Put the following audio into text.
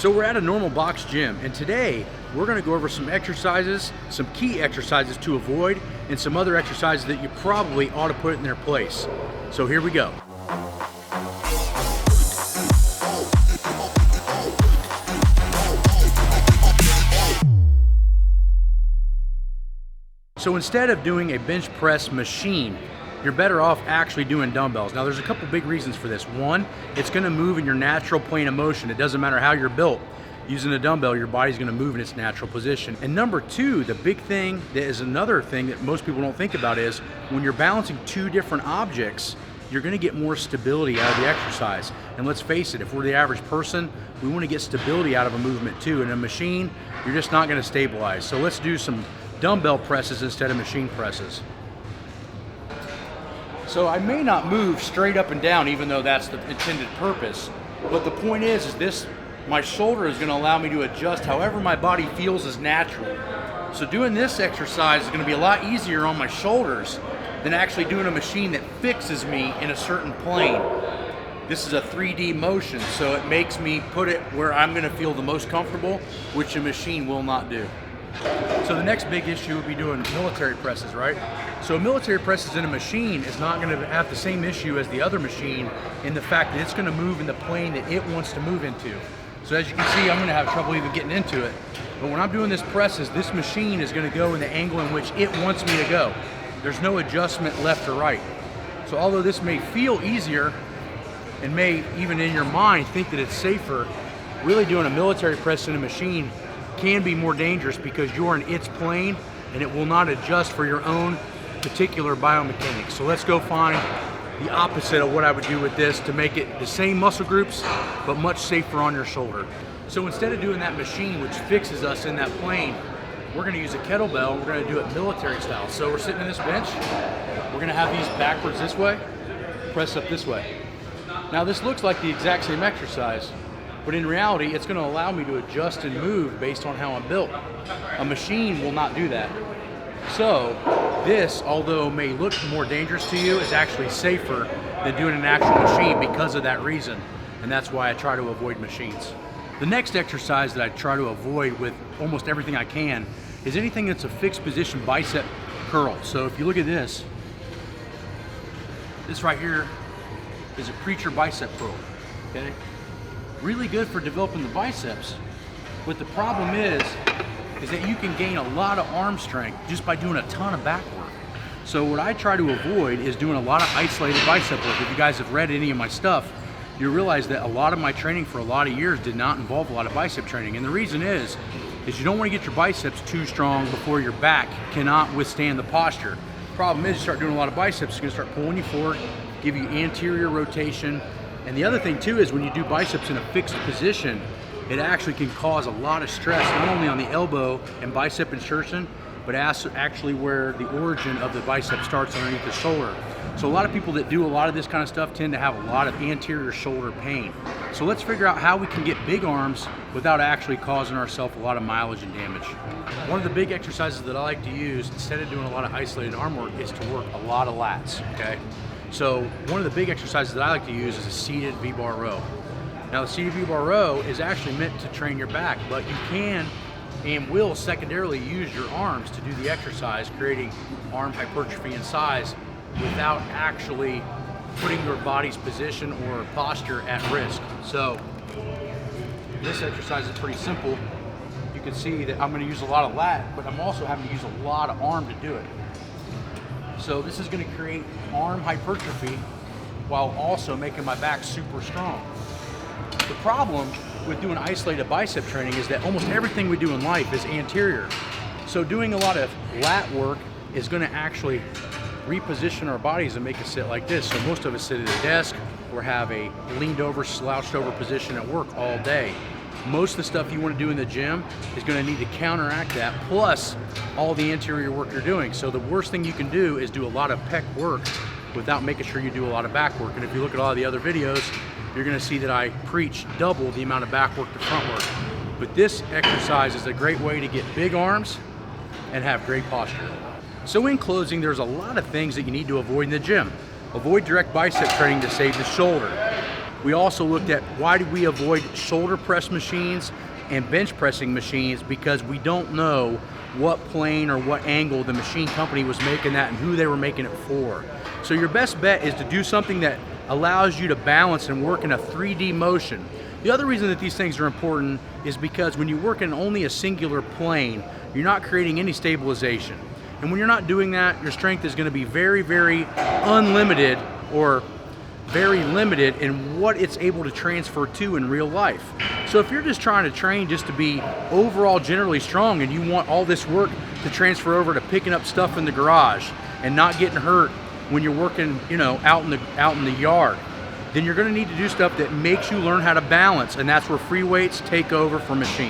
So we're at a normal box gym, and today we're going to go over some exercises, some key exercises to avoid, and some other exercises that you probably ought to put in their place. So here we go. So instead of doing a bench press machine, you're better off actually doing dumbbells. Now there's a couple big reasons for this. One, it's gonna move in your natural plane of motion. It doesn't matter how you're built. Using a dumbbell, your body's gonna move in its natural position. And number two, the big thing that is another thing that most people don't think about is when you're balancing two different objects, you're gonna get more stability out of the exercise. And let's face it, if we're the average person, we wanna get stability out of a movement too. In a machine, you're just not gonna stabilize. So let's do some dumbbell presses instead of machine presses. So I may not move straight up and down, even though that's the intended purpose. But the point is this, my shoulder is gonna allow me to adjust however my body feels is natural. So doing this exercise is gonna be a lot easier on my shoulders than actually doing a machine that fixes me in a certain plane. This is a 3D motion, so it makes me put it where I'm gonna feel the most comfortable, which a machine will not do. So the next big issue would be doing military presses, right? So military presses in a machine is not going to have the same issue as the other machine in the fact that it's going to move in the plane that it wants to move into. So as you can see, I'm going to have trouble even getting into it. But when I'm doing this presses, this machine is going to go in the angle in which it wants me to go. There's no adjustment left or right. So although this may feel easier and may even in your mind think that it's safer, really doing a military press in a machine can be more dangerous because you're in its plane and it will not adjust for your own particular biomechanics. So let's go find the opposite of what I would do with this to make it the same muscle groups but much safer on your shoulder. So instead of doing that machine which fixes us in that plane, we're going to use a kettlebell and we're going to do it military style. So we're sitting on this bench, we're going to have these backwards this way, press up this way. Now this looks like the exact same exercise, but in reality, it's going to allow me to adjust and move based on how I'm built. A machine will not do that. So this, although may look more dangerous to you, is actually safer than doing an actual machine because of that reason. And that's why I try to avoid machines. The next exercise that I try to avoid with almost everything I can is anything that's a fixed position bicep curl. So if you look at this right here is a preacher bicep curl, okay? Really good for developing the biceps, but the problem is that you can gain a lot of arm strength just by doing a ton of back work. So what I try to avoid is doing a lot of isolated bicep work. If you guys have read any of my stuff, you realize that a lot of my training for a lot of years did not involve a lot of bicep training. And the reason is you don't want to get your biceps too strong before your back cannot withstand the posture. The problem is you start doing a lot of biceps, it's going to start pulling you forward, give you anterior rotation. And the other thing too is when you do biceps in a fixed position, it actually can cause a lot of stress, not only on the elbow and bicep insertion, but actually where the origin of the bicep starts underneath the shoulder. So a lot of people that do a lot of this kind of stuff tend to have a lot of anterior shoulder pain. So let's figure out how we can get big arms without actually causing ourselves a lot of mileage and damage. One of the big exercises that I like to use instead of doing a lot of isolated arm work is to work a lot of lats, okay? So one of the big exercises that I like to use is a seated V-bar row. Now the seated V-bar row is actually meant to train your back, but you can and will secondarily use your arms to do the exercise, creating arm hypertrophy and size without actually putting your body's position or posture at risk. So this exercise is pretty simple. You can see that I'm going to use a lot of lat, but I'm also having to use a lot of arm to do it. So this is going to create arm hypertrophy while also making my back super strong. The problem with doing isolated bicep training is that almost everything we do in life is anterior. So doing a lot of lat work is going to actually reposition our bodies and make us sit like this. So most of us sit at a desk or have a leaned over, slouched over position at work all day. Most of the stuff you want to do in the gym is going to need to counteract that, plus all the anterior work you're doing. So the worst thing you can do is do a lot of pec work without making sure you do a lot of back work. And if you look at all the other videos, you're going to see that I preach double the amount of back work to front work. But this exercise is a great way to get big arms and have great posture. So in closing, there's a lot of things that you need to avoid in the gym. Avoid direct bicep training to save the shoulder. We also looked at why do we avoid shoulder press machines and bench pressing machines, because we don't know what plane or what angle the machine company was making that and who they were making it for. So your best bet is to do something that allows you to balance and work in a 3D motion. The other reason that these things are important is because when you work in only a singular plane, you're not creating any stabilization. And when you're not doing that, your strength is going to be very, very unlimited, or very limited in what it's able to transfer to in real life. So if you're just trying to train just to be overall generally strong, and you want all this work to transfer over to picking up stuff in the garage and not getting hurt when you're working, you know, out in the yard, then you're going to need to do stuff that makes you learn how to balance, and that's where free weights take over for machines.